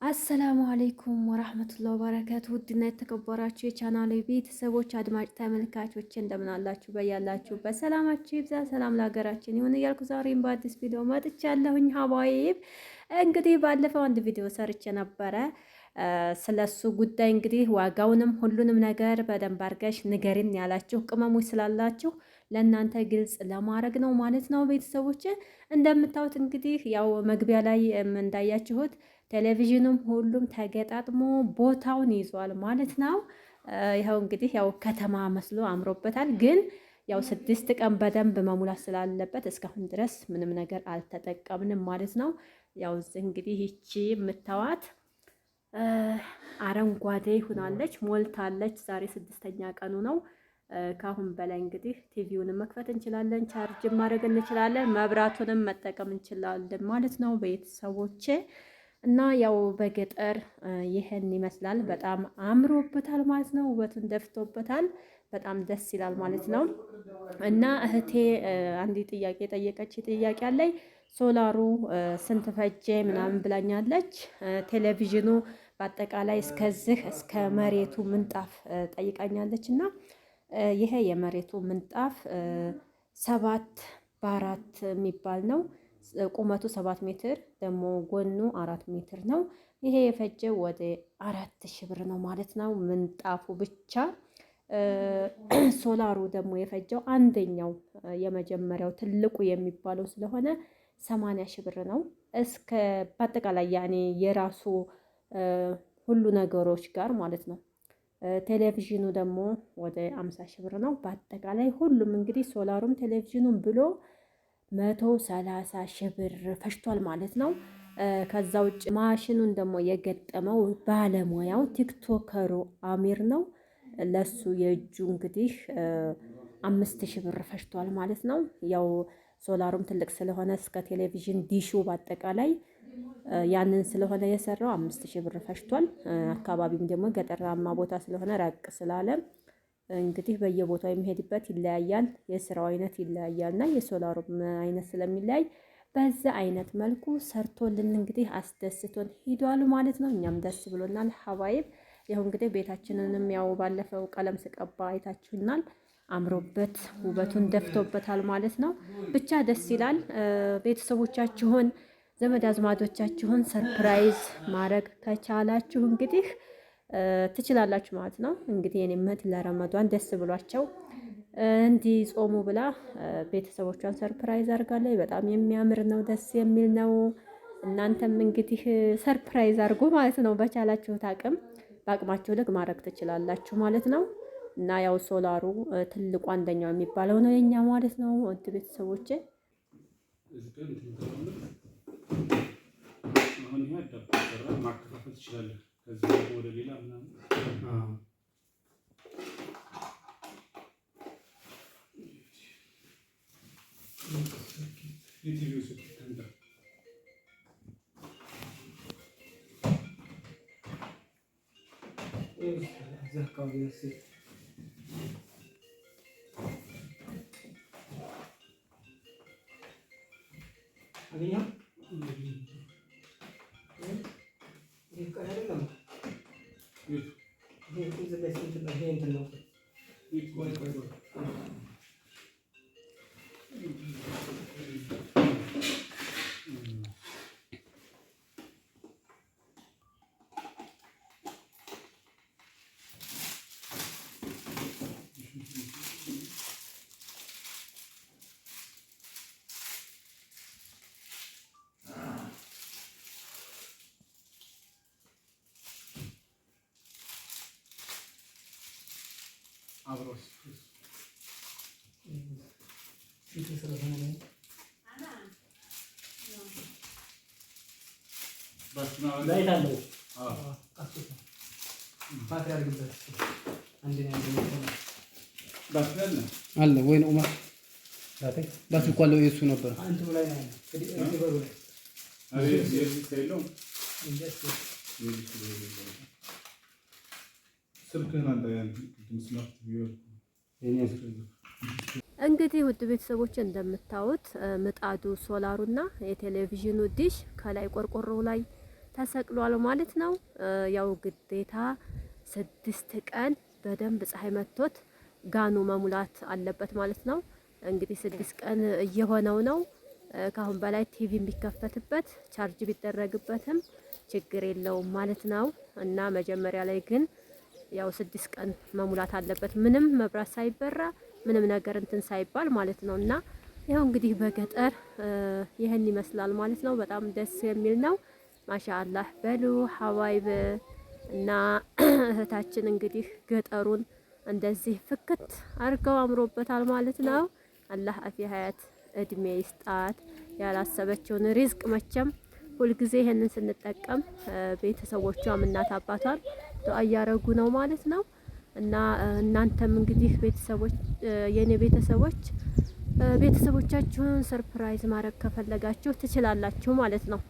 አሰላሙ አለይኩም ወራህመቱላሂ ወበረካቱ። ውድና የተከበራችሁ የቻናሌ ቤተሰቦች አድማጭ ተመልካቾች እንደምን አላችሁ? በያላችሁ በሰላማችሁ ይብዛ። ሰላም ለሀገራችን ይሁን እያልኩ ዛሬም በአዲስ ቪዲዮ መጥቻለሁኝ። ሀባይብ እንግዲህ ባለፈው አንድ ቪዲዮ ሰርቼ ነበረ ስለሱ ጉዳይ እንግዲህ ዋጋውንም ሁሉንም ነገር በደንብ አድርገሽ ንገሪን ያላችሁ ቅመሞች ስላላችሁ ለእናንተ ግልጽ ለማድረግ ነው ማለት ነው። ቤተሰቦች እንደምታዩት እንግዲህ ያው መግቢያ ላይ እንዳያችሁት ቴሌቪዥኑም ሁሉም ተገጣጥሞ ቦታውን ይዟል ማለት ነው። ይኸው እንግዲህ ያው ከተማ መስሎ አምሮበታል። ግን ያው 6 ቀን በደንብ መሙላት ስላለበት እስካሁን ድረስ ምንም ነገር አልተጠቀምንም ማለት ነው። ያው እንግዲህ ይቺ የምታዋት አረንጓዴ ሆናለች፣ ሞልታለች። ዛሬ 6ኛ ቀኑ ነው። ካሁን በላይ እንግዲህ ቲቪውንም መክፈት እንችላለን፣ ቻርጅ ማድረግ እንችላለን፣ መብራቱንም መጠቀም እንችላለን ማለት ነው ቤተሰቦቼ። እና ያው በገጠር ይሄን ይመስላል። በጣም አምሮበታል ማለት ነው። ውበቱን ደፍቶበታል። በጣም ደስ ይላል ማለት ነው። እና እህቴ አንድ ጥያቄ ጠየቀች። ጥያቄ አለኝ ሶላሩ ስንት ፈጀ ምናምን ብላኛለች። ቴሌቪዥኑ በአጠቃላይ እስከዚህ እስከ መሬቱ ምንጣፍ ጠይቃኛለች። እና ይሄ የመሬቱ ምንጣፍ 7x4 የሚባል ነው። ቁመቱ 7 ሜትር ደግሞ ጎኑ 4 ሜትር ነው። ይሄ የፈጀው ወደ 4000 ብር ነው ማለት ነው ምንጣፉ ብቻ። ሶላሩ ደግሞ የፈጀው አንደኛው የመጀመሪያው ትልቁ የሚባለው ስለሆነ 80 ሺህ ብር ነው። እስከ በአጠቃላይ ያኔ የራሱ ሁሉ ነገሮች ጋር ማለት ነው። ቴሌቪዥኑ ደግሞ ወደ 50 ሺህ ብር ነው። በአጠቃላይ ሁሉም እንግዲህ ሶላሩም ቴሌቪዥኑም ብሎ 130 ሺህ ብር ፈጅቷል ማለት ነው። ከዛ ውጭ ማሽኑን ደግሞ የገጠመው ባለሙያው ቲክቶከሩ አሚር ነው። ለሱ የእጁ እንግዲህ 5000 ብር ፈጅቷል ማለት ነው። ያው ሶላሩም ትልቅ ስለሆነ እስከ ቴሌቪዥን ዲሹ በአጠቃላይ ያንን ስለሆነ የሰራው 5000 ብር ፈጅቷል። አካባቢም ደግሞ ገጠራማ ቦታ ስለሆነ ራቅ ስላለ እንግዲህ በየቦታው የሚሄድበት ይለያያል፣ የስራው አይነት ይለያያል እና የሶላሩም አይነት ስለሚለያይ በዛ አይነት መልኩ ሰርቶልን እንግዲህ አስደስቶን ሂዷል ማለት ነው። እኛም ደስ ብሎናል ሀባይብ። ይኸው እንግዲህ ቤታችንንም ያው ባለፈው ቀለም ስቀባ አይታችሁናል። አምሮበት ውበቱን ደፍቶበታል ማለት ነው። ብቻ ደስ ይላል። ቤተሰቦቻችሁን ዘመድ አዝማዶቻችሁን ሰርፕራይዝ ማድረግ ከቻላችሁ እንግዲህ ትችላላችሁ ማለት ነው። እንግዲህ የኔ እህት ለረመዷን ደስ ብሏቸው እንዲጾሙ ብላ ቤተሰቦቿን ሰርፕራይዝ አድርጋለች። በጣም የሚያምር ነው፣ ደስ የሚል ነው። እናንተም እንግዲህ ሰርፕራይዝ አድርጉ ማለት ነው። በቻላችሁት አቅም በአቅማችሁ ልክ ማድረግ ትችላላችሁ ማለት ነው። እና ያው ሶላሩ ትልቁ አንደኛው የሚባለው ነው የኛ ማለት ነው። ውድ ቤተሰቦቼ ማከፋፈል ትችላለህ። ከዚህ ወደ ሌላ ምናምን የቲቪው ስልክ እንደ አብሮስ ላይት አለው። አለ ወይ ነው? ባስ ቆለው የሱ ነበር አንተ ላይ ነው ሪሲቨሩ ላይ እንግዲህ ውድ ቤተሰቦች እንደምታዩት ምጣዱ ሶላሩና የቴሌቪዥኑ ዲሽ ከላይ ቆርቆሮው ላይ ተሰቅሏል ማለት ነው። ያው ግዴታ 6 ቀን በደንብ ፀሐይ መጥቶት ጋኑ መሙላት አለበት ማለት ነው። እንግዲህ 6 ቀን እየሆነው ነው። ካሁን በላይ ቲቪ ቢከፈትበት ቻርጅ ቢደረግበትም ችግር የለውም ማለት ነው። እና መጀመሪያ ላይ ግን ያው 6 ቀን መሙላት አለበት ምንም መብራት ሳይበራ ምንም ነገር እንትን ሳይባል ማለት ነው። እና ያው እንግዲህ በገጠር ይሄን ይመስላል ማለት ነው። በጣም ደስ የሚል ነው። ማሻአላህ በሉ ሐዋይብ እና እህታችን እንግዲህ ገጠሩን እንደዚህ ፍክት አርገው አምሮበታል ማለት ነው። አላህ አፊ ሀያት እድሜ ይስጣት። ያላሰበችውን ሪዝቅ መቼም ሁልጊዜ ይሄንን ስንጠቀም ቤተሰቦቿም እናት አባቷም ዱአ እያረጉ ነው ማለት ነው። እና እናንተም እንግዲህ ቤተሰቦች የኔ ቤተሰቦቻችሁን ሰርፕራይዝ ማድረግ ከፈለጋችሁ ትችላላችሁ ማለት ነው።